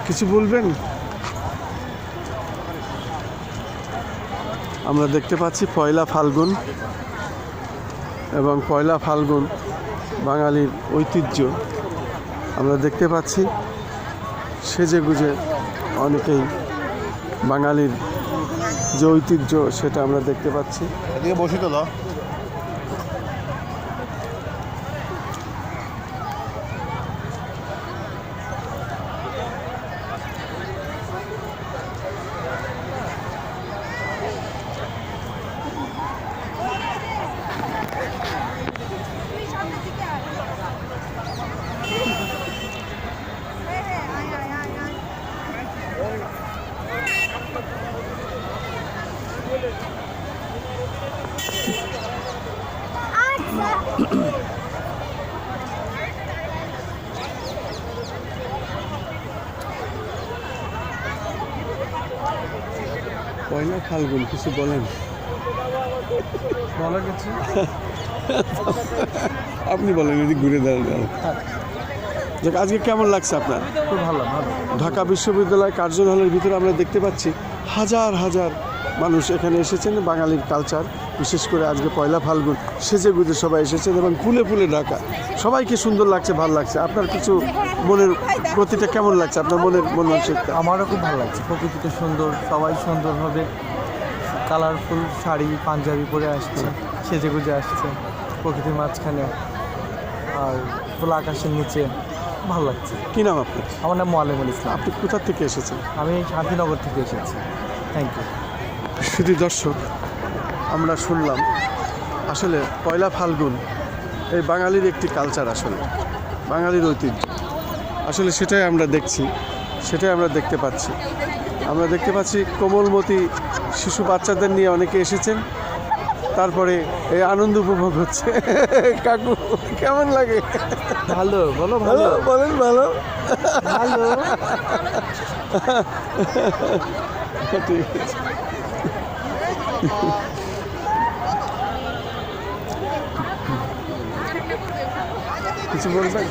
কিছু বলবেন? আমরা দেখতে পাচ্ছি পয়লা ফাল্গুন, এবং পয়লা ফাল্গুন বাঙালির ঐতিহ্য। আমরা দেখতে পাচ্ছি সেজে গুজে অনেকেই বাঙালির যে ঐতিহ্য সেটা আমরা দেখতে পাচ্ছি। এদিকে বসি তো দাও। পয়লা ফাল্গুন কিছু বলেন? ভালো কিছু আপনি বলেন, এদিকে ঘুরে দাঁড়ান। দেখ, আজকে কেমন লাগছে আপনার? খুব ভালো ভালো। ঢাকা বিশ্ববিদ্যালয় কার্জন হলের ভিতরে আমরা দেখতে পাচ্ছি হাজার হাজার মানুষ এখানে এসেছেন। বাঙালির কালচার, বিশেষ করে আজকে পয়লা ফাল্গুন সেজে গুজে সবাই এসেছেন এবং ফুলে ফুলে ঢাকা। সবাইকে সুন্দর লাগছে, ভালো লাগছে। আপনার কিছু মনের প্রতিটা কেমন লাগছে? আপনার মন মানসিকতা? আমারও খুব ভালো লাগছে। প্রকৃতিটা সুন্দর, সবাই সুন্দরভাবে কালারফুল শাড়ি পাঞ্জাবি পরে আসছে, সেজে গুজে আসছে প্রকৃতির মাঝখানে আর খোলা আকাশের নিচে। ভালো লাগছে। কী নাম আপনার? আমার নাম মোয়াল্লেমুল ইসলাম। আপনি কোথা থেকে এসেছেন? আমি শান্তিনগর থেকে এসেছি। Thank you. শুধু দর্শক, আমরা শুনলাম আসলে পয়লা ফাল্গুন এই বাঙালির একটি কালচার, আসলে বাঙালির ঐতিহ্য। আসলে সেটাই আমরা দেখছি, সেটাই আমরা দেখতে পাচ্ছি। আমরা দেখতে পাচ্ছি কোমলমতি শিশু বাচ্চাদের নিয়ে অনেকে এসেছেন। তারপরে এই আনন্দ উপভোগ হচ্ছে। কাকু কেমন লাগে? ভালো বলো। ভালো বলেন, ভালো ভালো। ঠিক আছে। কিছু বলবেন?